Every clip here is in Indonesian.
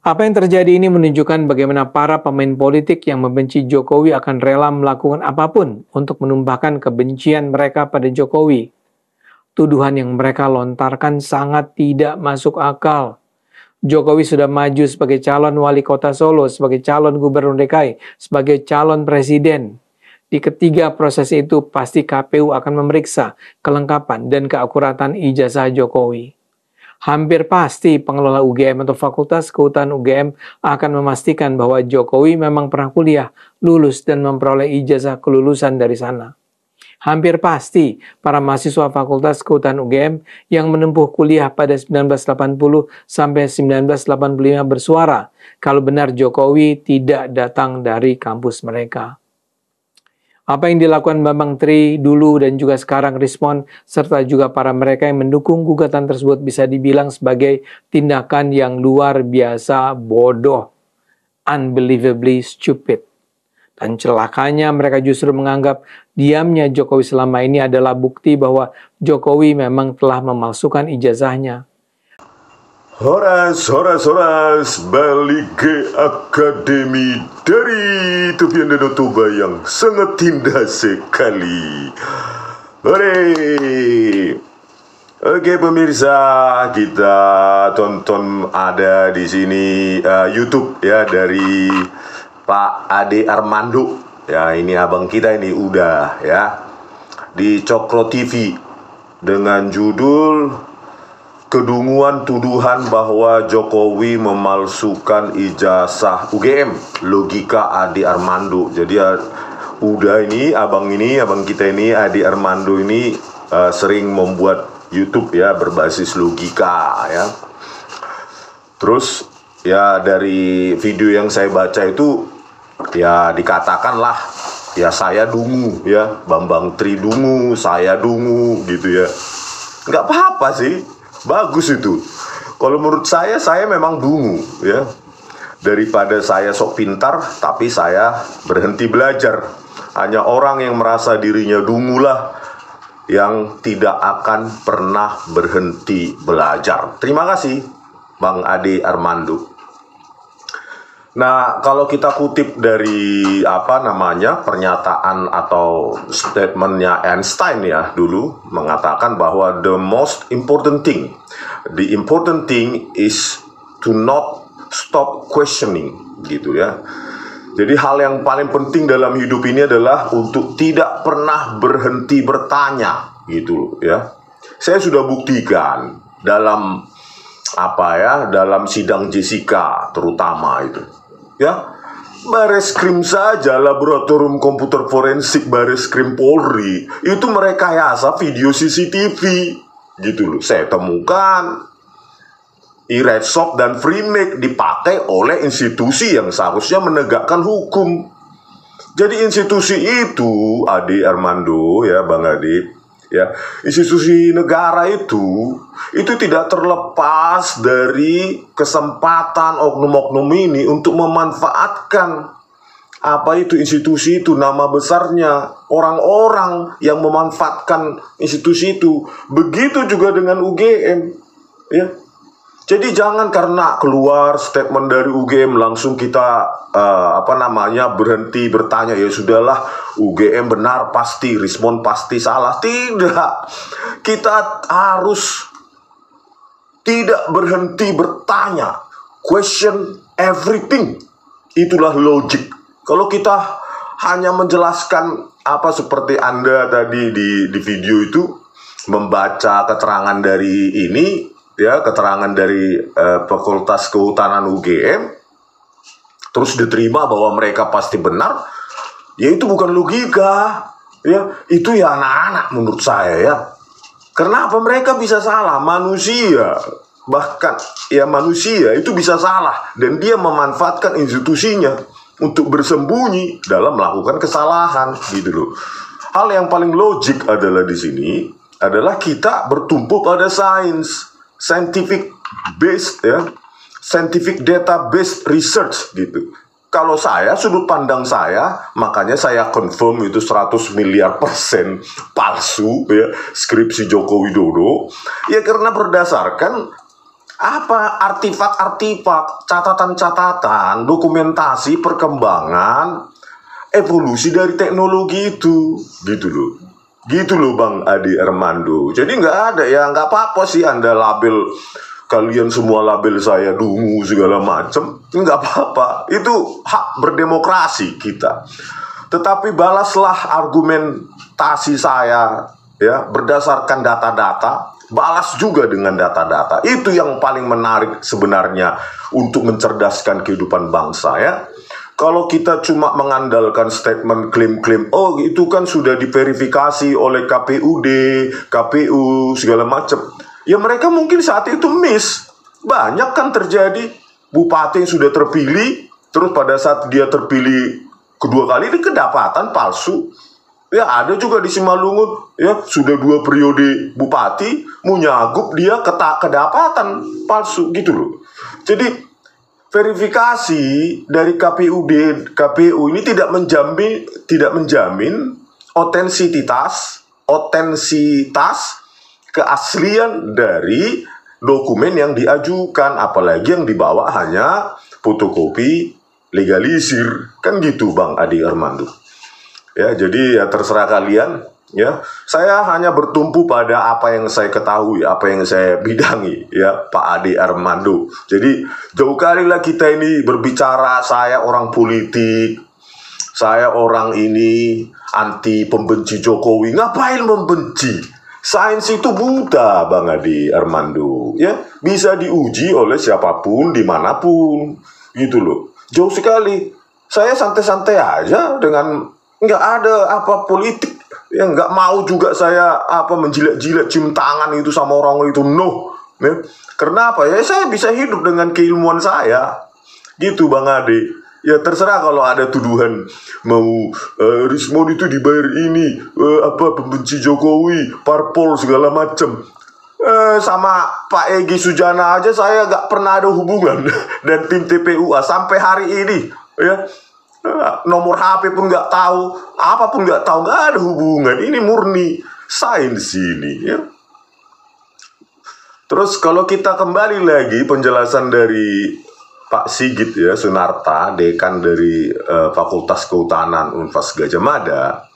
Apa yang terjadi ini menunjukkan bagaimana para pemain politik yang membenci Jokowi akan rela melakukan apapun untuk menumpahkan kebencian mereka pada Jokowi. Tuduhan yang mereka lontarkan sangat tidak masuk akal. Jokowi sudah maju sebagai calon wali kota Solo, sebagai calon gubernur DKI, sebagai calon presiden. Di ketiga proses itu pasti KPU akan memeriksa kelengkapan dan keakuratan ijazah Jokowi. Hampir pasti pengelola UGM atau Fakultas Kehutanan UGM akan memastikan bahwa Jokowi memang pernah kuliah, lulus, dan memperoleh ijazah kelulusan dari sana. Hampir pasti para mahasiswa Fakultas Kehutanan UGM yang menempuh kuliah pada 1980 sampai 1985 bersuara kalau benar Jokowi tidak datang dari kampus mereka. Apa yang dilakukan Bambang Tri dulu dan juga sekarang Rismon, serta juga para mereka yang mendukung gugatan tersebut bisa dibilang sebagai tindakan yang luar biasa bodoh, unbelievably stupid. Dan celakanya mereka justru menganggap diamnya Jokowi selama ini adalah bukti bahwa Jokowi memang telah memalsukan ijazahnya. Horas, balik ke Akademi dari Tufian Danau Toba yang sangat indah sekali. Hore! Oke pemirsa, kita tonton ada di sini YouTube ya dari Pak Ade Armando. Ya ini abang kita ini udah ya di Cokro TV dengan judul kedunguan tuduhan bahwa Jokowi memalsukan ijazah UGM, logika Ade Armando. Jadi udah ini abang kita ini Ade Armando ini sering membuat YouTube ya berbasis logika ya. Terus ya dari video yang saya baca itu ya dikatakanlah ya saya dungu ya, Bambang Tri dungu, saya dungu gitu ya. Nggak apa-apa sih. Bagus itu. Kalau menurut saya memang dungu ya. Daripada saya sok pintar tapi saya berhenti belajar. Hanya orang yang merasa dirinya dungu lah yang tidak akan pernah berhenti belajar. Terima kasih Bang Ade Armando. Nah, kalau kita kutip dari pernyataan atau statementnya Einstein ya dulu mengatakan bahwa the important thing is to not stop questioning gitu ya. Jadi hal yang paling penting dalam hidup ini adalah untuk tidak pernah berhenti bertanya gitu ya. Saya sudah buktikan dalam dalam sidang Jessica terutama itu. Ya, Bareskrim saja, laboratorium komputer forensik Bareskrim Polri itu merekayasa video CCTV gitu loh. Saya temukan e-redshop dan Freemake dipakai oleh institusi yang seharusnya menegakkan hukum. Jadi institusi itu, Ade Armando ya, Bang Ade ya, institusi negara itu tidak terlepas dari kesempatan oknum-oknum ini untuk memanfaatkan institusi itu, nama besarnya, orang-orang yang memanfaatkan institusi itu. Begitu juga dengan UGM ya. Jadi jangan karena keluar statement dari UGM langsung kita berhenti bertanya, ya sudahlah UGM benar pasti, Rismon pasti salah. Tidak. Kita harus tidak berhenti bertanya, question everything. Itulah logik. Kalau kita hanya menjelaskan seperti Anda tadi di video itu membaca keterangan dari ini ya, keterangan dari Fakultas Kehutanan UGM terus diterima bahwa mereka pasti benar, ya itu bukan logika ya, itu ya anak-anak menurut saya ya. Kenapa mereka bisa salah? Manusia, bahkan ya manusia itu bisa salah dan dia memanfaatkan institusinya untuk bersembunyi dalam melakukan kesalahan gitu loh. Hal yang paling logik adalah di sini adalah kita bertumpu pada sains, scientific based ya, scientific data based research gitu. Kalau saya, sudut pandang saya, makanya saya confirm itu 100 miliar % palsu ya, skripsi Joko Widodo. Ya karena berdasarkan apa artifak-artifak, catatan-catatan, dokumentasi perkembangan evolusi dari teknologi itu, gitu loh Bang Ade Armando. Jadi nggak ada ya, nggak apa-apa sih Anda label, kalian semua label saya dungu segala macam, nggak apa-apa, itu hak berdemokrasi kita. Tetapi balaslah argumentasi saya ya berdasarkan data-data. Balas juga dengan data-data. Itu yang paling menarik sebenarnya untuk mencerdaskan kehidupan bangsa ya. Kalau kita cuma mengandalkan statement klaim-klaim, oh itu kan sudah diverifikasi oleh KPUD, KPU segala macam. Ya mereka mungkin saat itu miss. Banyak kan terjadi bupati yang sudah terpilih, terus pada saat dia terpilih kedua kali ini kedapatan palsu. Ya ada juga di Simalungun ya sudah 2 periode bupati mau nyagup dia kedapatan palsu gitu loh. Jadi verifikasi dari KPU ini tidak menjamin otentisitas keaslian dari dokumen yang diajukan, apalagi yang dibawa hanya fotokopi legalisir kan gitu Bang Ade Armando. Ya, jadi ya terserah kalian ya. Saya hanya bertumpu pada apa yang saya ketahui, apa yang saya bidangi ya, Pak Ade Armando. Jadi jauh kali lah kita ini berbicara, saya orang politik, saya orang ini anti pembenci Jokowi. Ngapain membenci? Sains itu buta Bang Ade Armando ya, bisa diuji oleh siapapun dimanapun gitu loh. Jauh sekali. Saya santai-santai aja dengan nggak ada apa politik ya, nggak mau juga saya apa menjilat-jilat cium tangan itu sama orang itu, no ya. Karena apa ya, saya bisa hidup dengan keilmuan saya gitu Bang Ade ya. Terserah kalau ada tuduhan mau Rismon itu dibayar ini apa pembenci Jokowi, parpol segala macem. Sama Pak Egy Sujana aja saya nggak pernah ada hubungan dan tim TPUA sampai hari ini ya. Nomor HP pun nggak tahu, apapun nggak tahu, nggak ada hubungan. Ini murni sains ini ya. Terus kalau kita kembali lagi penjelasan dari Pak Sigit ya Sunarta, dekan dari Fakultas Kehutanan Unpas Gadjah Mada.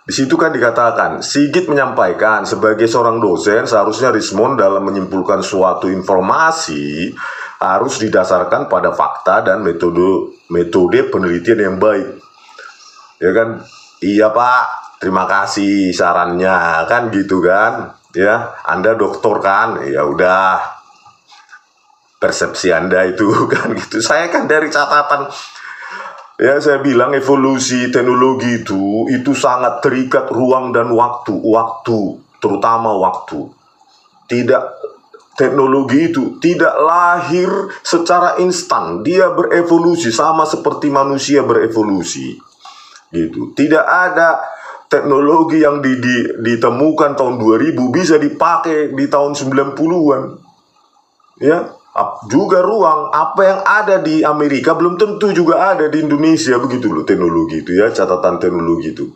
Di situ kan dikatakan, Sigit menyampaikan sebagai seorang dosen seharusnya Rismon dalam menyimpulkan suatu informasi harus didasarkan pada fakta dan metode penelitian yang baik. Ya kan? Iya Pak, terima kasih sarannya kan gitu kan. Ya, Anda doktor kan? Ya udah. Persepsi Anda itu kan gitu. Saya kan dari catatan ya saya bilang evolusi teknologi itu sangat terikat ruang dan waktu, terutama waktu. Teknologi itu tidak lahir secara instan, dia berevolusi sama seperti manusia berevolusi. Gitu. Tidak ada teknologi yang ditemukan tahun 2000 bisa dipakai di tahun 90-an. Ya, juga ruang apa yang ada di Amerika belum tentu juga ada di Indonesia, begitu loh teknologi itu ya, catatan teknologi itu.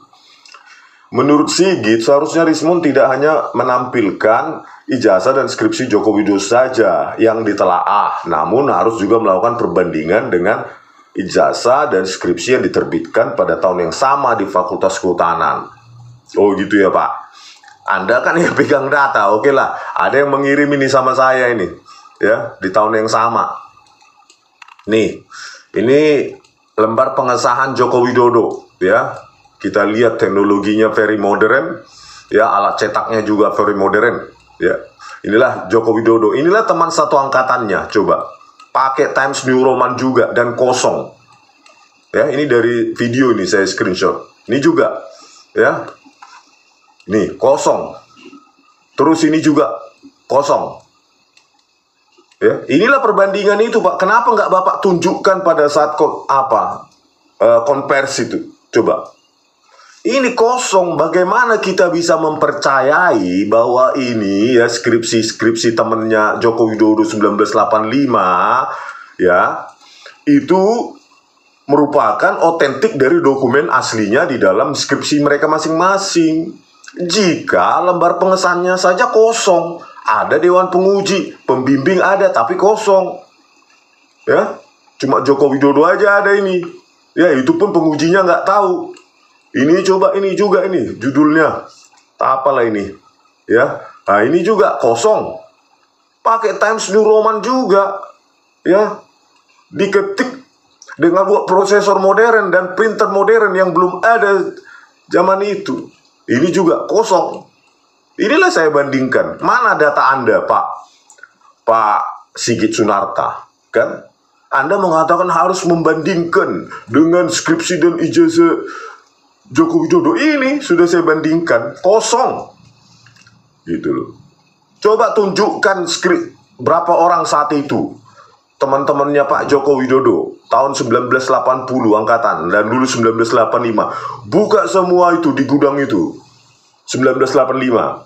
Menurut Sigit, seharusnya Rismon tidak hanya menampilkan ijazah dan skripsi Joko Widodo saja yang ditelaah, namun harus juga melakukan perbandingan dengan ijazah dan skripsi yang diterbitkan pada tahun yang sama di Fakultas Kehutanan. Oh gitu ya Pak. Anda kan yang pegang data, oke lah. Ada yang mengirim ini sama saya ini, ya di tahun yang sama. Nih, ini lembar pengesahan Joko Widodo, ya. Kita lihat teknologinya very modern, ya, alat cetaknya juga very modern, ya. Inilah Joko Widodo, inilah teman satu angkatannya, coba. Pakai Times New Roman juga dan kosong. Ya, ini dari video ini saya screenshot. Ini juga, ya. Nih, kosong. Terus ini juga kosong. Ya, inilah perbandingan itu, Pak. Kenapa nggak Bapak tunjukkan pada saat konversi itu? Coba. Ini kosong, bagaimana kita bisa mempercayai bahwa ini ya skripsi temennya Joko Widodo 1985 ya itu merupakan otentik dari dokumen aslinya di dalam skripsi mereka masing-masing. Jika lembar pengesannya saja kosong, Ada dewan penguji, pembimbing ada tapi kosong. Ya, cuma Joko Widodo aja ada ini. Ya, itu pun pengujinya nggak tahu. Ini coba ini juga ini judulnya. Apalah ini? Ya. Nah, ini juga kosong. Pakai Times New Roman juga. Ya. Diketik dengan buat prosesor modern dan printer modern yang belum ada zaman itu. Ini juga kosong. Inilah saya bandingkan. Mana data Anda, Pak Sigit Sunarta? Kan? Anda mengatakan harus membandingkan dengan skripsi dan ijazah Joko Widodo. Ini sudah saya bandingkan, kosong. Gitu loh. Coba tunjukkan skrip berapa orang saat itu. Teman-temannya Pak Joko Widodo tahun 1980 angkatan dan dulu 1985. Buka semua itu di gudang itu. 1985.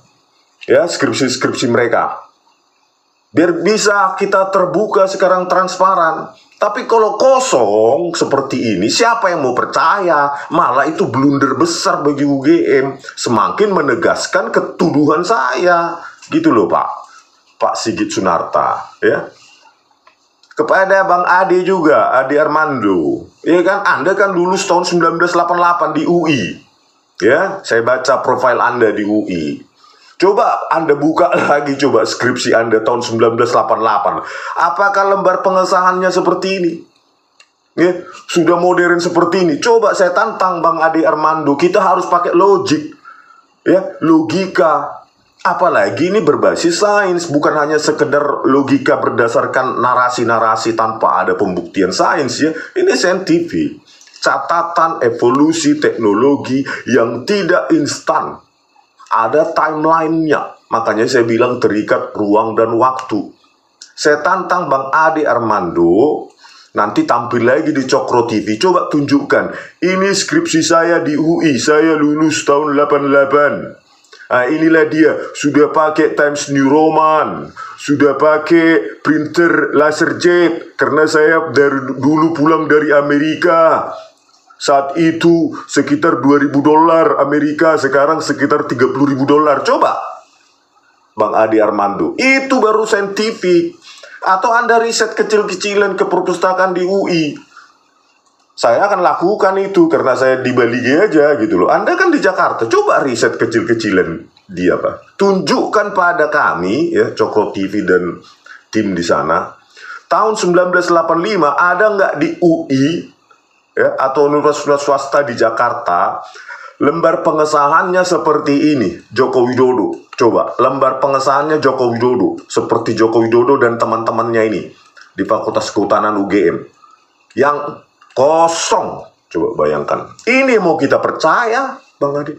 Ya, skripsi-skripsi mereka. Biar bisa kita terbuka sekarang transparan. Tapi kalau kosong seperti ini, siapa yang mau percaya? Malah itu blunder besar bagi UGM. Semakin menegaskan ketuduhan saya. Gitu loh Pak Sigit Sunarta. Ya. Kepada Bang Ade juga, Ade Armando. Ya kan, Anda kan dulu tahun 1988 di UI. Ya, saya baca profil Anda di UI. Coba Anda buka lagi coba skripsi Anda tahun 1988. Apakah lembar pengesahannya seperti ini? Ya, sudah modern seperti ini. Coba saya tantang Bang Ade Armando, kita harus pakai logik. Ya, logika. Apalagi ini berbasis sains, bukan hanya sekedar logika berdasarkan narasi-narasi tanpa ada pembuktian sains ya. Ini saintifik. Catatan evolusi teknologi yang tidak instan. Ada timeline-nya. Makanya saya bilang terikat ruang dan waktu. Saya tantang Bang Ade Armando, nanti tampil lagi di Cokro TV. Coba tunjukkan, ini skripsi saya di UI, saya lulus tahun 88. Nah, inilah dia, sudah pakai Times New Roman, sudah pakai printer laserjet, karena saya dari dulu pulang dari Amerika. Saat itu sekitar $2.000 Amerika, sekarang sekitar $30.000. Coba Bang Ade Armando, itu baru saintifik. Atau Anda riset kecil-kecilan ke perpustakaan di UI. Saya akan lakukan itu karena saya di Bali aja gitu loh. Anda kan di Jakarta, coba riset kecil-kecilan dia Pak. Tunjukkan pada kami ya, Cokro TV dan tim di sana. Tahun 1985 ada nggak di UI ya, atau universitas swasta di Jakarta, lembar pengesahannya seperti ini, Joko Widodo. Coba, lembar pengesahannya Joko Widodo, seperti Joko Widodo dan teman-temannya ini, di Fakultas Kehutanan UGM. Yang kosong, coba bayangkan. Ini mau kita percaya, Bang Ade?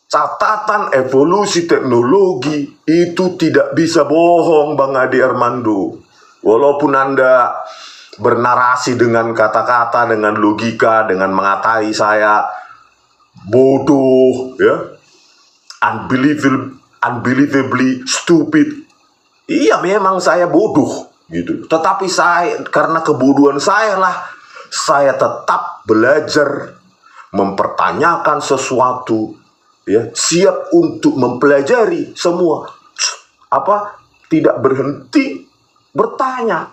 Catatan evolusi teknologi itu tidak bisa bohong, Bang Ade Armando. Walaupun Anda bernarasi dengan kata-kata, dengan logika, dengan mengatai saya bodoh, ya, unbelievably stupid. Iya, memang saya bodoh, gitu. Tetapi saya, karena kebodohan saya lah, saya tetap belajar, mempertanyakan sesuatu, ya, siap untuk mempelajari semua. Tidak berhenti bertanya.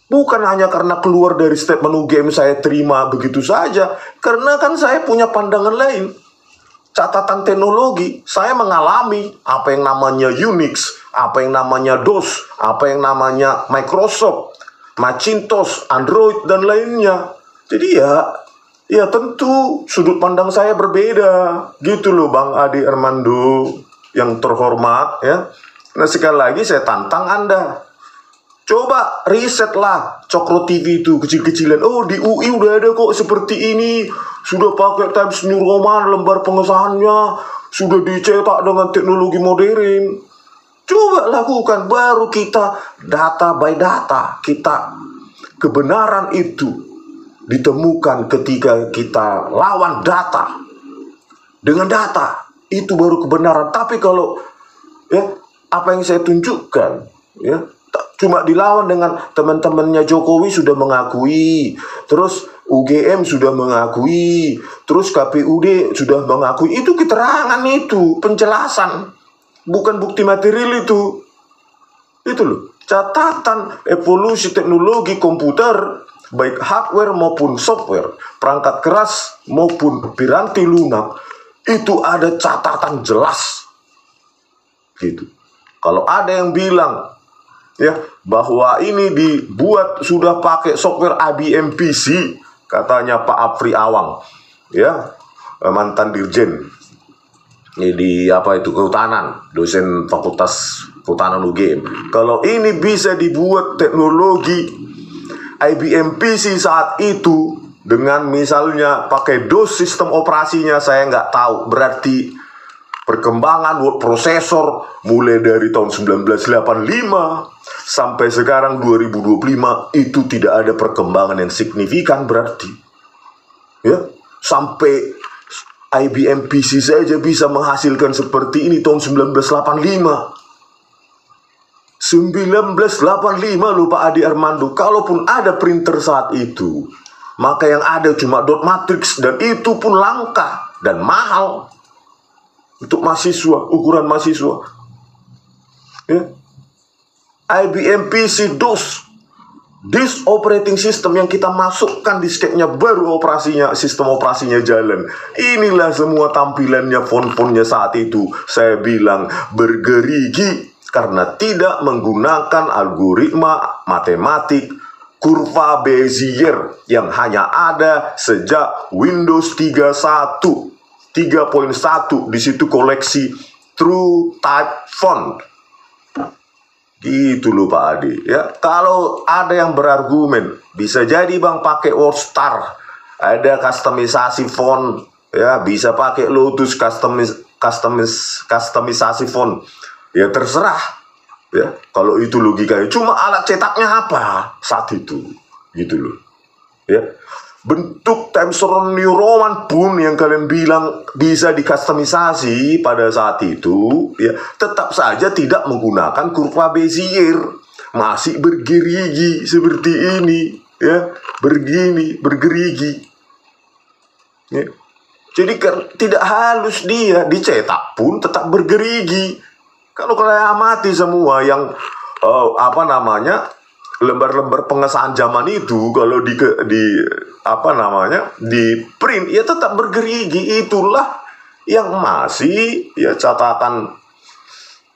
Bukan hanya karena keluar dari statement UGM saya terima begitu saja. Karena kan saya punya pandangan lain. Catatan teknologi, saya mengalami apa yang namanya Unix, apa yang namanya DOS, apa yang namanya Microsoft, Macintosh, Android, dan lainnya. Jadi ya tentu sudut pandang saya berbeda. Gitu loh Bang Ade Armando yang terhormat ya. Nah sekali lagi saya tantang Anda. Coba risetlah Cokro TV itu kecil-kecilan. Oh di UI udah ada kok seperti ini. Sudah pakai Times New Roman, lembar pengesahannya sudah dicetak dengan teknologi modern. Coba lakukan, baru kita data by data. Kebenaran itu ditemukan ketika kita lawan data. Dengan data itu baru kebenaran. Tapi kalau ya apa yang saya tunjukkan ya cuma dilawan dengan teman-temannya Jokowi sudah mengakui, terus UGM sudah mengakui, terus KPUD sudah mengakui. Itu keterangan, itu penjelasan. bukan bukti material itu. Itu loh, catatan evolusi teknologi komputer, baik hardware maupun software, perangkat keras maupun piranti lunak, itu ada catatan jelas. Gitu. Kalau ada yang bilang ya bahwa ini dibuat sudah pakai software IBM PC, katanya Pak Apri Awang, ya, mantan dirjen di apa itu kehutanan, dosen fakultas kehutanan UGM. Kalau ini bisa dibuat teknologi IBM PC saat itu dengan misalnya pakai DOS sistem operasinya, saya nggak tahu, berarti perkembangan word processor mulai dari tahun 1985 sampai sekarang 2025 itu tidak ada perkembangan yang signifikan, berarti ya sampai IBM PC saja bisa menghasilkan seperti ini tahun 1985. 1985 loh Pak Adi Armando. Kalaupun ada printer saat itu, maka yang ada cuma dot matrix, dan itu pun langka dan mahal untuk mahasiswa, ukuran mahasiswa. Ya. IBM PC DOS, disk operating system yang kita masukkan disketnya baru operasinya, sistem operasinya jalan. Inilah semua tampilannya, font-fontnya saat itu. Saya bilang bergerigi karena tidak menggunakan algoritma matematik kurva Bezier yang hanya ada sejak Windows 3.1. Di situ koleksi True Type Font. Gitu loh Pak Adi. Ya, kalau ada yang berargumen, bisa jadi Bang pakai WordStar, ada customisasi font, ya bisa pakai Lotus customisasi font. Ya terserah. Ya, kalau itu logikanya. Cuma alat cetaknya apa saat itu? Gitu loh. Ya. Bentuk tensor neuron pun yang kalian bilang bisa dikustomisasi pada saat itu, ya tetap saja tidak menggunakan kurva Bezier, masih bergerigi seperti ini, ya begini bergerigi. Ya. Jadi tidak halus dia, dicetak pun tetap bergerigi. Kalau kalian amati semua yang lembar-lembar pengesahan zaman itu, kalau di print ya tetap bergerigi. Itulah yang masih ya catatan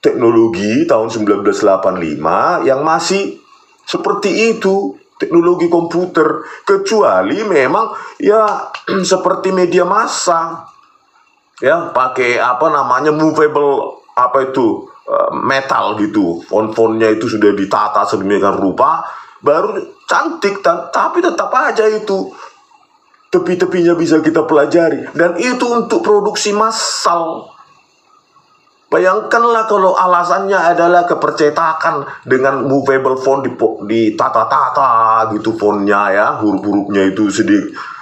teknologi tahun 1985 yang masih seperti itu, teknologi komputer, kecuali memang ya seperti media massa ya pakai movable metal gitu, font-fontnya itu sudah ditata sedemikian rupa, baru cantik, tapi tetap aja itu tepi-tepinya bisa kita pelajari, dan itu untuk produksi massal. Bayangkanlah kalau alasannya adalah kepercetakan dengan movable font ditata-tata gitu fontnya ya, huruf-hurufnya itu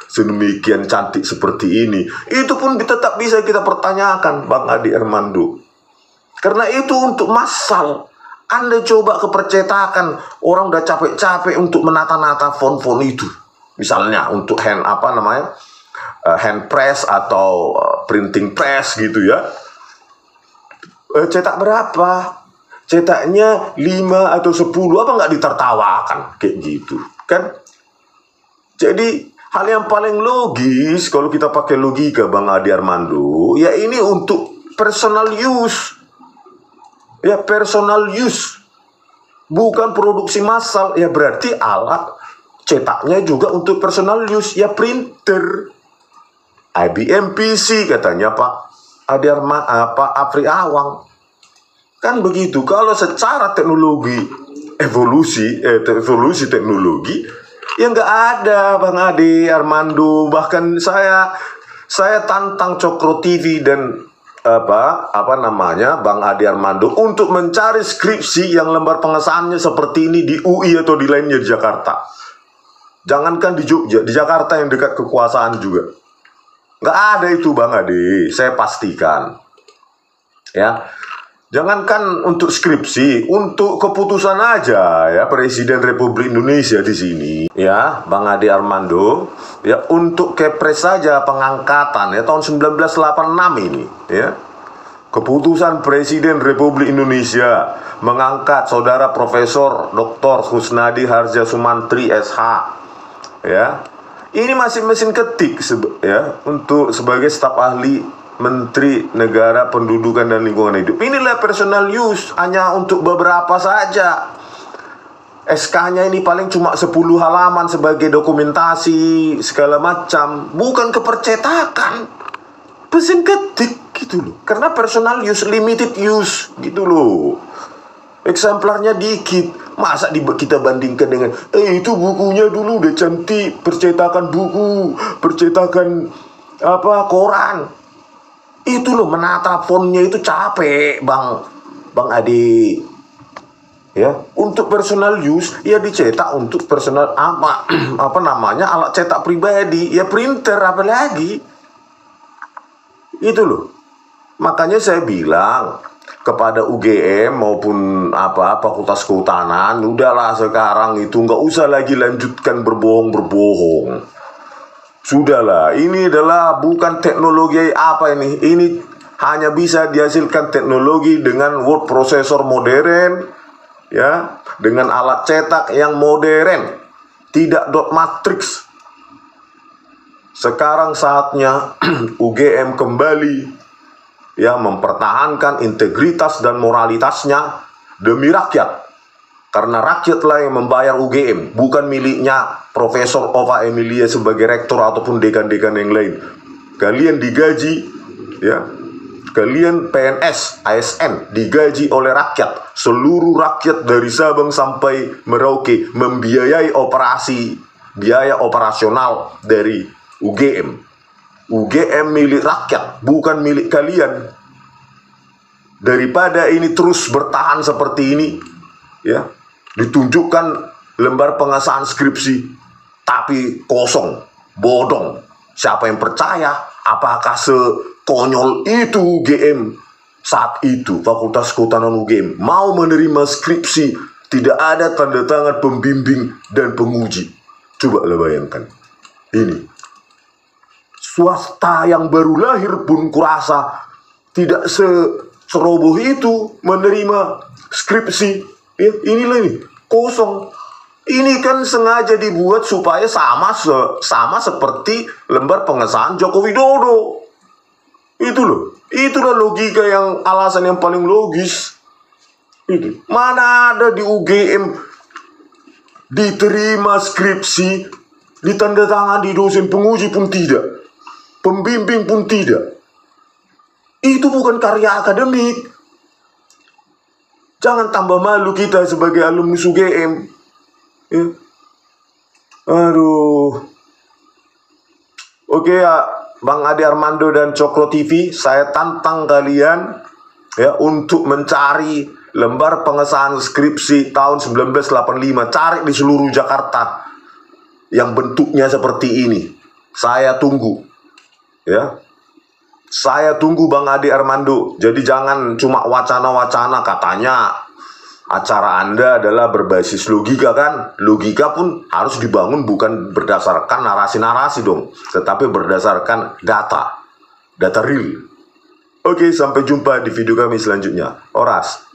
sedemikian cantik seperti ini, itu pun tetap bisa kita pertanyakan Bang Adi Armando. Karena itu untuk massal. Anda coba kepercetakan, orang udah capek-capek untuk menata-nata font-font itu. Misalnya untuk hand press atau printing press gitu ya. Cetak berapa? Cetaknya 5 atau 10, apa nggak ditertawakan kayak gitu kan? Jadi hal yang paling logis kalau kita pakai logika Bang Adi Armando, ya ini untuk personal use. Ya personal use, bukan produksi massal. Ya berarti alat cetaknya juga untuk personal use. Ya printer IBM PC katanya Pak Apri Awang. Kan begitu. Kalau secara teknologi evolusi teknologi, ya nggak ada Bang Adi Armando. Bahkan saya tantang Cokro TV dan Bang Adi Armando untuk mencari skripsi yang lembar pengesahannya seperti ini di UI atau di lainnya di Jakarta. Jangankan di Jogja, di Jakarta yang dekat kekuasaan juga. Nggak ada itu Bang Adi, saya pastikan. Ya, jangankan untuk skripsi, untuk keputusan aja ya Presiden Republik Indonesia di sini, ya Bang Adi Armando. Ya untuk Kepres saja pengangkatan ya tahun 1986 ini ya. keputusan Presiden Republik Indonesia mengangkat Saudara Profesor Dr. Kusnadi Harja Sumantri SH, ya. Ini masih mesin ketik ya, untuk sebagai staf ahli Menteri Negara Pendudukan dan Lingkungan Hidup. Inilah personal use, hanya untuk beberapa saja. SK-nya ini paling cuma 10 halaman sebagai dokumentasi segala macam, bukan kepercetakan. Mesin ketik gitu loh. Karena personal use, limited use gitu loh. Eksemplarnya dikit. Masa kita bandingkan dengan itu bukunya dulu udah cantik, percetakan buku, percetakan koran. Itu loh, menata fontnya itu capek, Bang Adi. Ya, untuk personal use ya dicetak untuk personal alat cetak pribadi, ya printer apalagi. Itu loh. Makanya saya bilang kepada UGM maupun Fakultas Kehutanan, udahlah sekarang itu nggak usah lagi lanjutkan berbohong. Sudahlah, ini adalah bukan teknologi ini hanya bisa dihasilkan teknologi dengan word processor modern, ya, dengan alat cetak yang modern, tidak dot matrix. Sekarang saatnya UGM kembali ya mempertahankan integritas dan moralitasnya demi rakyat. Karena rakyatlah yang membayar UGM, bukan miliknya Profesor Ova Emilia sebagai rektor ataupun dekan-dekan yang lain. Kalian digaji, ya, kalian PNS, ASN digaji oleh rakyat. Seluruh rakyat dari Sabang sampai Merauke membiayai biaya operasional dari UGM. UGM milik rakyat, bukan milik kalian. Daripada ini terus bertahan seperti ini, ya, ditunjukkan lembar pengesahan skripsi tapi kosong, bodong. Siapa yang percaya? Apakah sekonyol itu UGM saat itu, Fakultas Kehutanan UGM mau menerima skripsi tidak ada tanda tangan pembimbing dan penguji? Cobalah bayangkan. Ini swasta yang baru lahir pun kurasa tidak seroboh itu menerima skripsi. Ya, inilah ini kosong. Ini kan sengaja dibuat supaya sama seperti lembar pengesahan Joko Widodo. Itu loh. Itulah logika alasan yang paling logis. Itu. Mana ada di UGM diterima skripsi, ditandatangani dosen, penguji pun tidak, pembimbing pun tidak. Itu bukan karya akademik. Jangan tambah malu kita sebagai alumnus UGM. Ya. Aduh. Oke ya, Bang Ade Armando dan Cokro TV, saya tantang kalian ya untuk mencari lembar pengesahan skripsi tahun 1985. Cari di seluruh Jakarta yang bentuknya seperti ini. Saya tunggu. Ya. Saya tunggu Bang Ade Armando. Jadi jangan cuma wacana-wacana katanya acara Anda adalah berbasis logika kan. Logika pun harus dibangun bukan berdasarkan narasi-narasi dong, tetapi berdasarkan data real. Oke, sampai jumpa di video kami selanjutnya. Oras.